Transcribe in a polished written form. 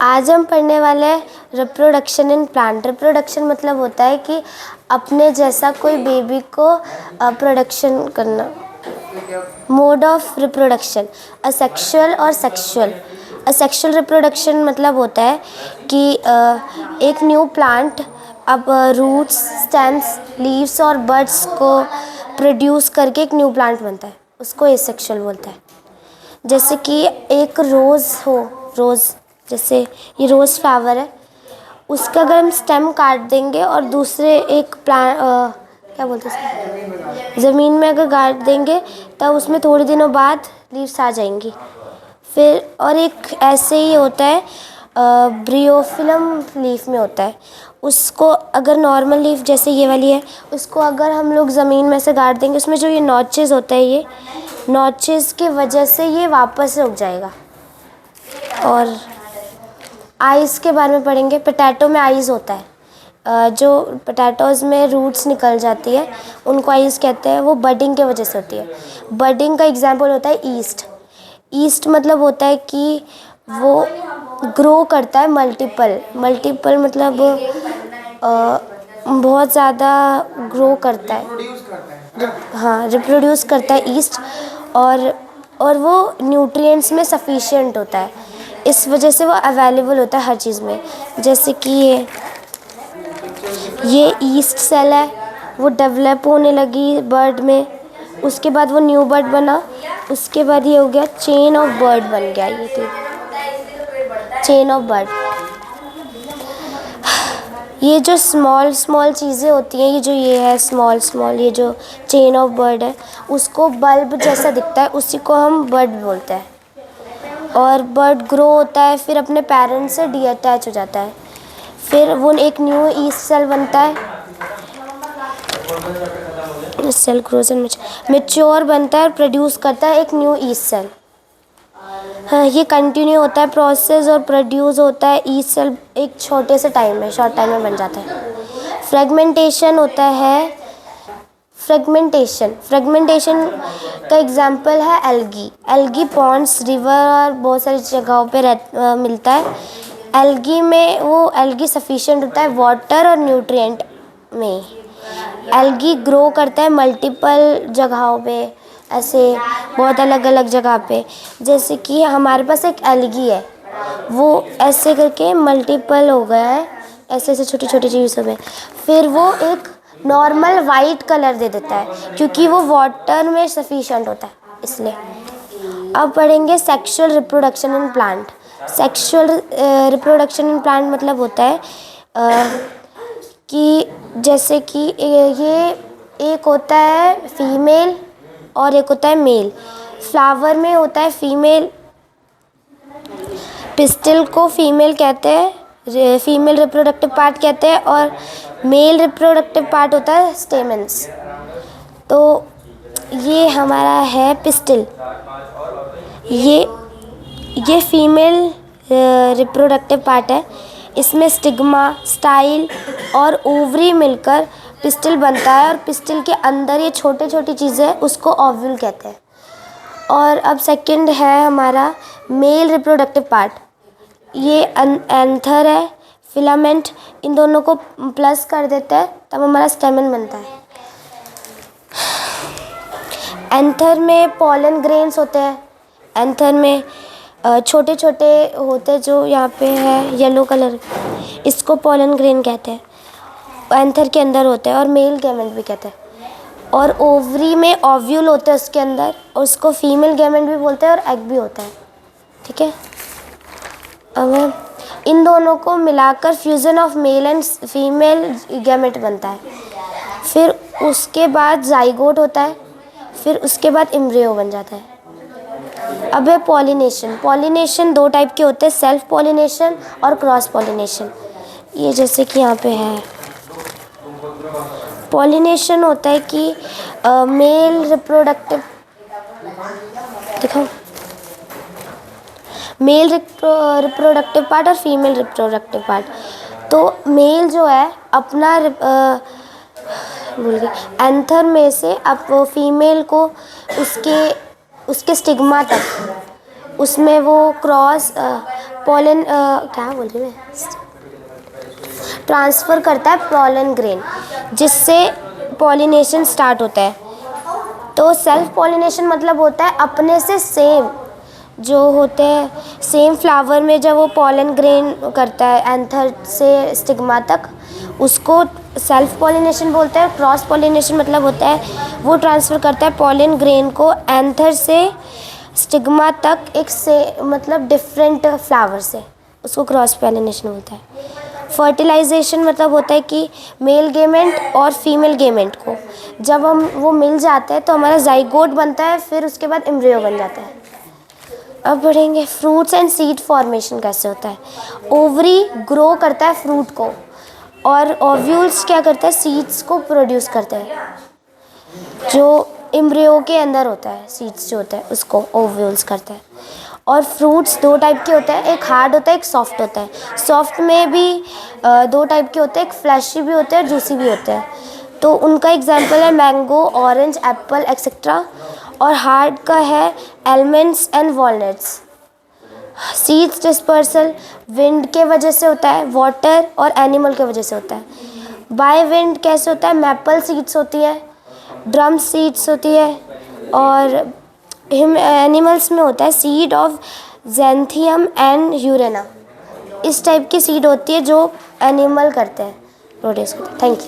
आज हम पढ़ने वाले हैं रिप्रोडक्शन इन प्लांट। रिप्रोडक्शन मतलब होता है कि अपने जैसा कोई बेबी को प्रोडक्शन करना। मोड ऑफ रिप्रोडक्शन असेक्सुअल और सेक्सुअल। असेक्सुअल रिप्रोडक्शन मतलब होता है कि एक न्यू प्लांट अब रूट्स, स्टेम्स, लीव्स और बड्स को प्रोड्यूस करके एक न्यू प्लांट बनता है, उसको एसेक्सुअल बोलते हैं। जैसे कि एक रोज़ जैसे ये रोज़ फ्लावर है, उसका अगर हम स्टेम काट देंगे और दूसरे एक प्लांट क्या बोलते हैं ज़मीन में अगर गाड़ देंगे तब उसमें थोड़े दिनों बाद लीव्स आ जाएंगी। फिर और एक ऐसे ही होता है ब्रियोफिलम लीफ में होता है, उसको अगर नॉर्मल लीफ जैसे ये वाली है, उसको अगर हम लोग ज़मीन में से गाड़ देंगे, उसमें जो ये नॉचेस होता है, ये नॉचेस की वजह से ये वापस रुक जाएगा। और आइज़ के बारे में पढ़ेंगे। पोटैटो में आइज़ होता है, जो पोटैटोज़ में रूट्स निकल जाती है उनको आइज़ कहते हैं। वो बडिंग के वजह से होती है। बडिंग का एग्जांपल होता है ईस्ट। ईस्ट मतलब होता है कि वो ग्रो करता है मल्टीपल मतलब बहुत ज़्यादा ग्रो करता है। हाँ, रिप्रोड्यूस करता है ईस्ट। और वो न्यूट्रिएंट्स में सफिशिएंट होता है, इस वजह से वो अवेलेबल होता है हर चीज़ में। जैसे कि ये ईस्ट सेल है, वो डेवलप होने लगी बर्ड में, उसके बाद वो न्यू बर्ड बना, उसके बाद ये हो गया चेन ऑफ बर्ड बन गया। ये थी चेन ऑफ बर्ड। ये जो स्मॉल चीज़ें होती हैं, ये है स्मॉल ये जो चेन ऑफ बर्ड है, उसको बल्ब जैसा दिखता है, उसी को हम बर्ड बोलते हैं। और बर्ड ग्रो होता है, फिर अपने पेरेंट्स से डीअटैच हो जाता है, फिर वो एक न्यू ईस्ट सेल बनता है। सेल ग्रोज एंड मैच्योर बनता है और प्रोड्यूस करता है एक न्यू ईस्ट सेल। हाँ, ये कंटिन्यू होता है प्रोसेस और प्रोड्यूस होता है ईस्ट सेल एक शॉर्ट टाइम में बन जाता है। फ्रेगमेंटेशन होता है। फ्रेगमेंटेशन का एग्जांपल है एल्गी पॉन्ड्स, रिवर और बहुत सारी जगहों पे मिलता है। एल्गी सफिशिएंट होता है वाटर और न्यूट्रिएंट में। एल्गी ग्रो करता है मल्टीपल जगहों पे, ऐसे बहुत अलग अलग जगह पे। जैसे कि हमारे पास एक एल्गी है, वो ऐसे करके मल्टीपल हो गया है, ऐसे छोटी छोटी चीज़ों में, फिर वो एक नॉर्मल वाइट कलर दे देता है क्योंकि वो वाटर में सफिशिएंट होता है, इसलिए। अब पढ़ेंगे sexual reproduction in plant. Sexual reproduction in plant मतलब होता है कि जैसे कि ये एक होता है फीमेल और एक होता है मेल। फ्लावर में होता है फीमेल, पिस्टिल को फीमेल कहते हैं, फीमेल रिप्रोडक्टिव पार्ट कहते हैं, और मेल रिप्रोडक्टिव पार्ट होता है स्टेमेंस। तो ये हमारा है पिस्टिल, ये फीमेल रिप्रोडक्टिव पार्ट है। इसमें स्टिग्मा, स्टाइल और ओवरी मिलकर पिस्टिल बनता है, और पिस्टिल के अंदर ये छोटे छोटी चीज़ें, उसको ओव्यूल कहते हैं। और अब सेकंड है हमारा मेल रिप्रोडक्टिव पार्ट। ये एंथर है, फिलामेंट, इन दोनों को प्लस कर देता है तब हमारा स्टेमन बनता है। एंथर में पॉलन ग्रेन्स होते हैं। एंथर में छोटे छोटे होते हैं, जो यहाँ पे है येलो कलर, इसको पॉलन ग्रेन कहते हैं। एंथर के अंदर होते हैं, और मेल गैमेट भी कहते हैं। और ओवरी में ओव्यूल होते हैं उसके अंदर, और उसको फीमेल गैमेट भी बोलते हैं, और एग भी होता है। ठीक है, अब इन दोनों को मिलाकर fusion of male and female gamete बनता है। फिर उसके बाद जाइगोट होता है, फिर उसके बाद एम्ब्रियो बन जाता है। अब है पॉलिनेशन दो टाइप के होते हैं, सेल्फ पॉलिनेशन और क्रॉस पॉलिनेशन। ये जैसे कि यहाँ पे है, पॉलिनेशन होता है कि मेल रिप्रोडक्टिव पार्ट और फीमेल रिप्रोडक्टिव पार्ट। तो मेल जो है अपना एंथर में से अब फीमेल को उसके स्टिग्मा तक, उसमें वो पॉलन क्या बोल रही मैं, ट्रांसफ़र करता है पॉलन ग्रेन, जिससे पॉलिनेशन स्टार्ट होता है। तो सेल्फ पॉलिनेशन मतलब होता है अपने से सेम जो होते हैं, सेम फ्लावर में जब वो पॉलन ग्रेन करता है एंथर से स्टिग्मा तक, उसको सेल्फ पॉलिनेशन बोलते हैं। क्रॉस पॉलिनेशन मतलब होता है वो ट्रांसफ़र करता है पॉलन ग्रेन को एंथर से स्टिग्मा तक एक से मतलब डिफरेंट फ्लावर से, उसको क्रॉस पॉलिनेशन बोलता है। फर्टिलाइजेशन मतलब होता है कि मेल गेमेंट और फीमेल गेमेंट को जब हम वो मिल जाते हैं तो हमारा जाइगोट बनता है, फिर उसके बाद एम्ब्रियो बन जाता है। अब बढ़ेंगे फ्रूट्स एंड सीड फॉर्मेशन कैसे होता है। ओवरी ग्रो करता है फ्रूट को और ओव्यूल्स क्या करता है, सीड्स को प्रोड्यूस करते हैं। जो एम्ब्रियो के अंदर होता है सीड्स जो होता है उसको ओव्यूल्स करता है। और फ्रूट्स दो टाइप के होते हैं, एक हार्ड होता है एक सॉफ्ट होता है। सॉफ्ट में भी दो टाइप के होते हैं, एक फ्लैशी भी होते हैं जूसी भी होते हैं। तो उनका एग्जांपल है मैंगो, ऑरेंज, एप्पल एक्सेट्रा। और हार्ड का है almonds and walnuts. Seeds dispersal wind के वजह से होता है, वाटर और एनिमल के वजह से होता है। बाय विंड कैसे होता है, मैपल सीड्स होती है, ड्रम सीड्स होती है। और एनिमल्स में होता है सीड ऑफ ज़ैंथियम एंड यूरेना। इस टाइप की सीड होती है जो एनिमल करते हैं, प्रोड्यूस करते हैं। Thank you.